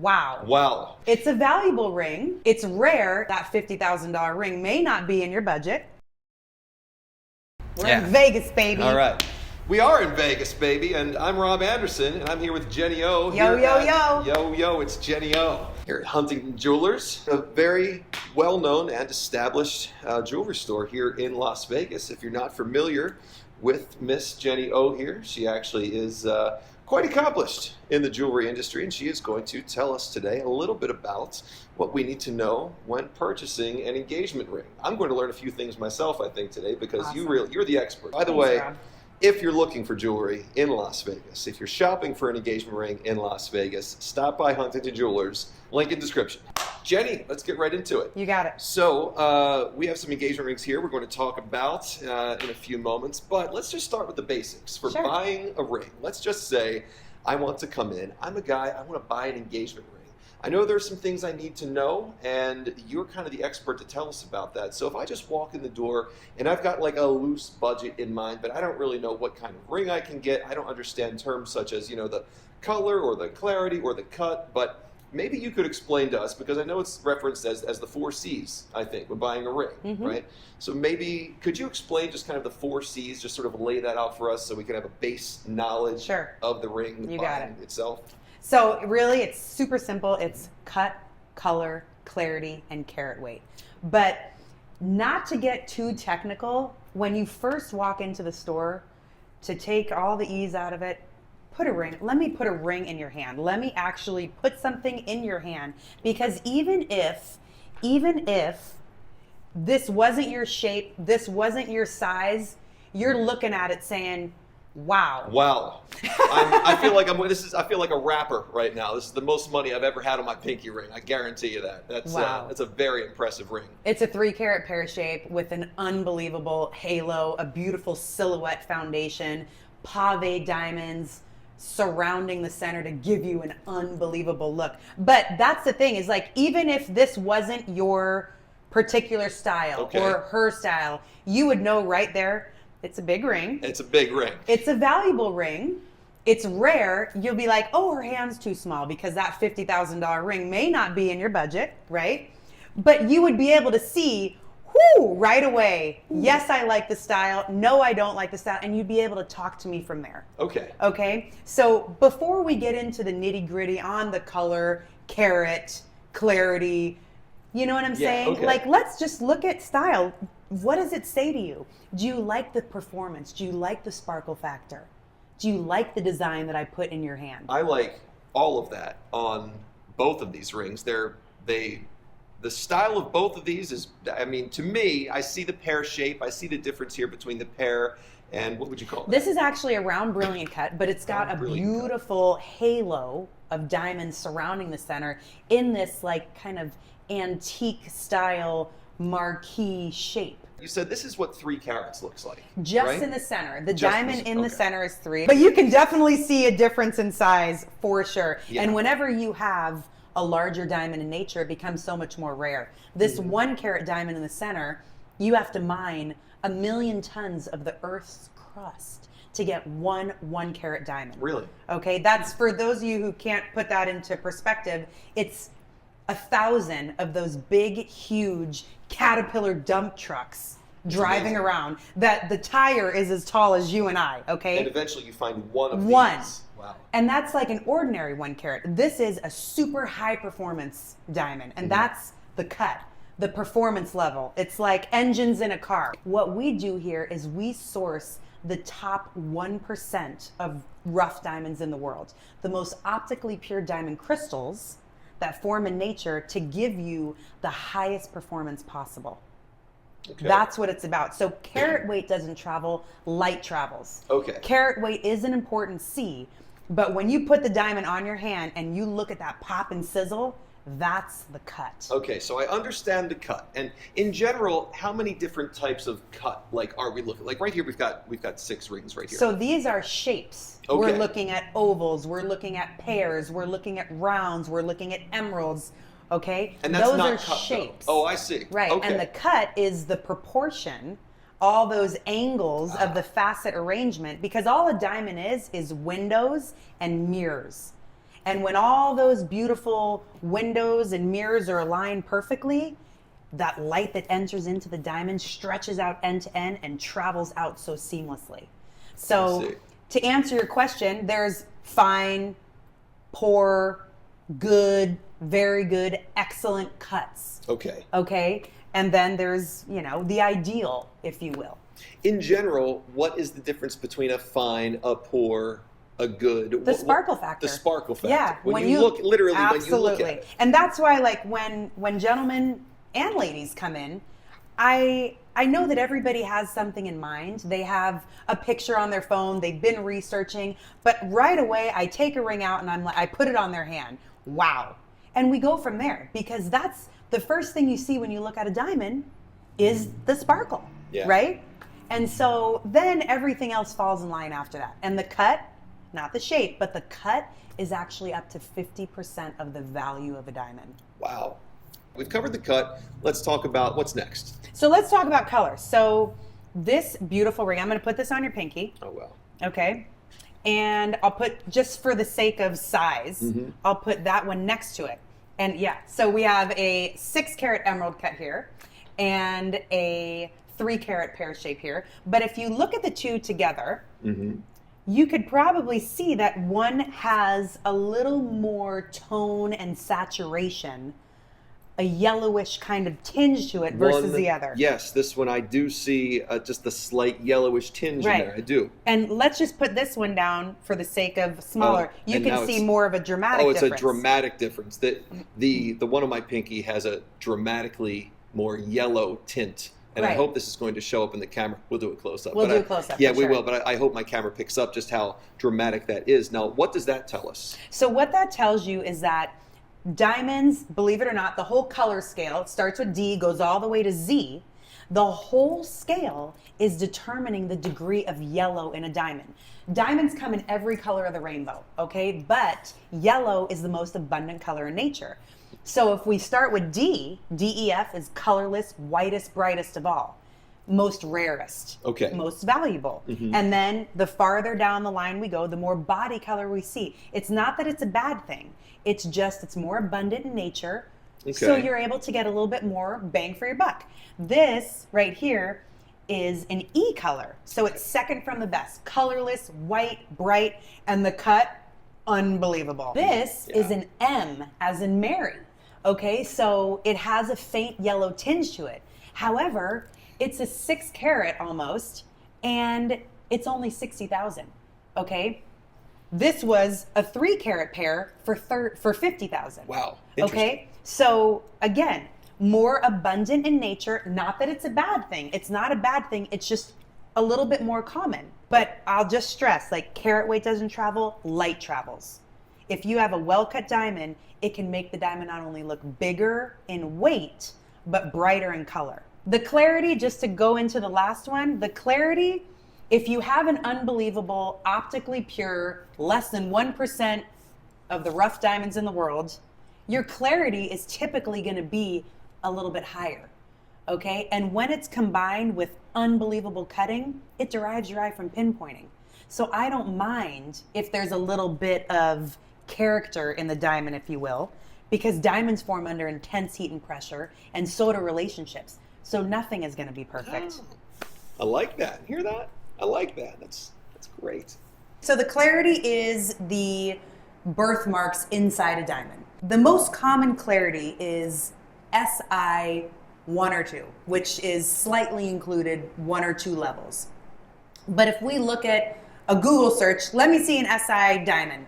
Wow. Wow. It's a valuable ring. It's rare. That $50,000 ring may not be in your budget. We're in Vegas, baby. All right. We are in Vegas, baby, and I'm Rob Anderson, and I'm here with Jenny O. Yo, yo, yo. Yo, yo, it's Jenny O. Here at Huntington Jewelers, a very well-known and established jewelry store here in Las Vegas. If you're not familiar with Miss Jenny O here, she actually is quite accomplished in the jewelry industry, and she is going to tell us today a little bit about what we need to know when purchasing an engagement ring. I'm going to learn a few things myself, I think, today, because Awesome. you're the expert. By the Thanks, way, Rob. if you're looking for jewelry in Las Vegas, if you're shopping for an engagement ring in Las Vegas, stop by Huntington Jewelers, link in description. Jenny, let's get right into it. You got it. So we have some engagement rings here we're going to talk about in a few moments, but let's just start with the basics. For Sure. buying a ring, let's just say I want to come in, I'm a guy, I want to buy an engagement ring. I know there's some things I need to know, and you're kind of the expert to tell us about that. So if I just walk in the door and I've got like a loose budget in mind, but I don't really know what kind of ring I can get, I don't understand terms such as, the color or the clarity or the cut, but maybe you could explain to us, because I know it's referenced as the 4 C's, I think, when buying a ring, right? So maybe, could you explain just kind of the 4 C's, just sort of lay that out for us so we can have a base knowledge Sure. of the ring You got buying itself? So really, it's super simple. It's cut, color, clarity, and carat weight. But not to get too technical, when you first walk into the store, to take all the ease out of it, put a ring. Let me put a ring in your hand. Let me actually put something in your hand. Because even if this wasn't your shape, this wasn't your size, you're looking at it saying, wow. Wow. I feel like I feel like a rapper right now. This is the most money I've ever had on my pinky ring. I guarantee you that. That's a very impressive ring. It's a 3-carat pear shape with an unbelievable halo, a beautiful silhouette foundation, pave diamonds surrounding the center to give you an unbelievable look. But that's the thing, is like, even if this wasn't your particular style or her style, you would know right there, it's a big ring. It's a big ring. It's a valuable ring. It's rare. You'll be like, oh, her hand's too small, because that $50,000 ring may not be in your budget, right? But you would be able to see, right away, yes, I like the style. No, I don't like the style. And you'd be able to talk to me from there. Okay. So before we get into the nitty gritty on the color, carat, clarity, you know what I'm saying? Like, let's just look at style. What does it say to you? Do you like the performance? Do you like the sparkle factor? Do you like the design that I put in your hand? I like all of that on both of these rings. The style of both of these is, I mean, to me, I see the pear shape. I see the difference here between the pear and, what would you call it? This is actually a round brilliant cut, but it's got a beautiful halo of diamonds surrounding the center in this like kind of antique style marquee shape. You said this is what 3 carats looks like, Just right? in the center. The Just diamond in the center is 3. But But you can definitely see a difference in size for sure. Yeah. And whenever you have a larger diamond in nature, it becomes so much more rare. This 1-carat diamond in the center, you have to mine 1 million tons of the Earth's crust to get one 1-carat diamond. Really? Okay, that's, for those of you who can't put that into perspective, it's 1,000 of those big, huge Caterpillar dump trucks driving around that the tire is as tall as you and I, okay? And eventually you find one of these. Wow. And that's like an ordinary 1-carat. This is a super high performance diamond, and that's the cut, the performance level. It's like engines in a car. What we do here is we source the top 1% of rough diamonds in the world, the most optically pure diamond crystals that form in nature to give you the highest performance possible. That's what it's about. So carat weight doesn't travel, light travels. Carat weight is an important C, but when you put the diamond on your hand and you look at that pop and sizzle, that's the cut. Okay, so I understand the cut. And in general, how many different types of cut are we looking? Like right here, we've got 6 rings right here. So these are shapes. We're looking at ovals, we're looking at pears, we're looking at rounds, we're looking at emeralds. Okay, and that's those not are cut, shapes. Though. Oh, I see. Right, and the cut is the proportion, all those angles of the facet arrangement, because all a diamond is windows and mirrors. And when all those beautiful windows and mirrors are aligned perfectly, that light that enters into the diamond stretches out end to end and travels out so seamlessly. So to answer your question, there's fine, poor, good, very good, excellent cuts. Okay. Okay. And then there's, the ideal, if you will. In general, what is the difference between a fine, a poor, a good? The sparkle factor. The sparkle factor. Yeah. When you look, literally, absolutely. when you look at it. And that's why, like, when gentlemen and ladies come in, I know that everybody has something in mind. They have a picture on their phone. They've been researching. But right away, I take a ring out and I put it on their hand. Wow. And we go from there, because that's the first thing you see when you look at a diamond is the sparkle, right? And so then everything else falls in line after that. And the cut, not the shape, but the cut is actually up to 50% of the value of a diamond. Wow. We've covered the cut. Let's talk about what's next. So let's talk about color. So this beautiful ring, I'm going to put this on your pinky. Oh, well. Okay. And I'll put, just for the sake of size, I'll put that one next to it. And yeah, so we have a 6 carat emerald cut here and a 3 carat pear shape here. But if you look at the two together, you could probably see that one has a little more tone and saturation, a yellowish kind of tinge to it versus the other. Yes, this one I do see just a slight yellowish tinge in there. I do. And let's just put this one down for the sake of smaller. You can see more of a dramatic difference. Oh, it's a dramatic difference. The one on my pinky has a dramatically more yellow tint. And I hope this is going to show up in the camera. We'll do a close-up. We'll do a close-up. Yeah, we will. But I hope my camera picks up just how dramatic that is. Now, what does that tell us? So what that tells you is that diamonds, believe it or not, the whole color scale, it starts with D, goes all the way to Z. The whole scale is determining the degree of yellow in a diamond. Diamonds come in every color of the rainbow, okay? But yellow is the most abundant color in nature. So if we start with D, DEF is colorless, whitest, brightest of all. Most rarest, most valuable. And then the farther down the line we go, the more body color we see. It's not that it's a bad thing. It's just it's more abundant in nature. So you're able to get a little bit more bang for your buck. This right here is an E color. So it's second from the best. Colorless, white, bright, and the cut, unbelievable. This is an M as in Mary. Okay, so it has a faint yellow tinge to it. However, it's a 6 carat almost, and it's only 60,000. Okay, this was a 3 carat pair for 50,000. Wow. Okay, so again, more abundant in nature. Not that it's a bad thing. It's not a bad thing. It's just a little bit more common. But I'll just stress, like, carat weight doesn't travel, light travels. If you have a well-cut diamond, it can make the diamond not only look bigger in weight, but brighter in color. The clarity, just to go into the last one, the clarity, if you have an unbelievable, optically pure, less than 1% of the rough diamonds in the world, your clarity is typically going to be a little bit higher, okay? And when it's combined with unbelievable cutting, it derives your eye from pinpointing. So I don't mind if there's a little bit of character in the diamond, if you will, because diamonds form under intense heat and pressure, and so do relationships. So nothing is going to be perfect. Oh, I like that. Hear that? I like that. That's great. So the clarity is the birthmarks inside a diamond. The most common clarity is SI 1 or 2, which is slightly included 1 or 2 levels. But if we look at a Google search, let me see an SI diamond.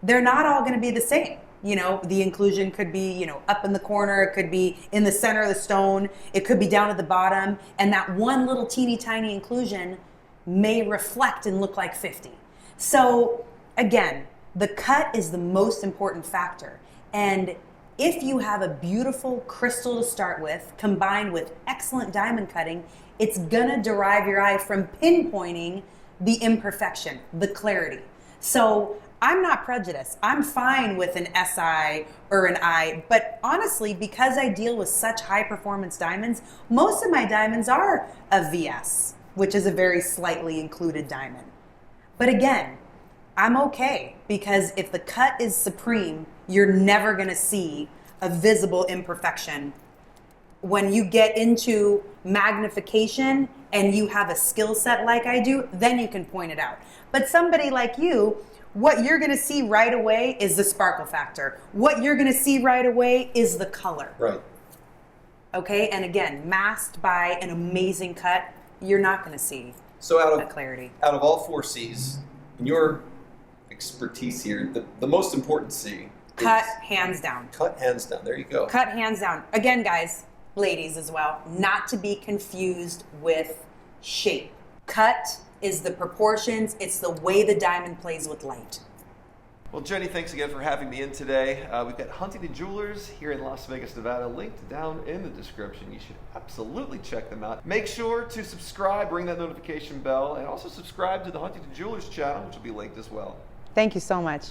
They're not all going to be the same. You know, the inclusion could be, up in the corner. It could be in the center of the stone. It could be down at the bottom. And that one little teeny tiny inclusion may reflect and look like 50. So again, the cut is the most important factor. And if you have a beautiful crystal to start with, combined with excellent diamond cutting, it's gonna derive your eye from pinpointing the imperfection, the clarity. So I'm not prejudiced. I'm fine with an SI or an I, but honestly, because I deal with such high performance diamonds, most of my diamonds are a VS, which is a very slightly included diamond. But again, I'm okay, because if the cut is supreme, you're never going to see a visible imperfection. When you get into magnification and you have a skill set like I do, then you can point it out. But somebody like you, what you're going to see right away is the sparkle factor. What you're going to see right away is the color. Right. Okay, and again, masked by an amazing cut, you're not going to see So that clarity. Out of all 4 C's, in your expertise here, the most important C. Cut hands down. Cut hands down. There you go. Cut hands down. Again, guys, ladies as well, not to be confused with shape. Cut is the proportions, it's the way the diamond plays with light. Well, Jenny, thanks again for having me in today. We've got Huntington Jewelers here in Las Vegas, Nevada, linked down in the description. You should absolutely check them out. Make sure to subscribe, ring that notification bell, and also subscribe to the Huntington Jewelers channel, which will be linked as well. Thank you so much.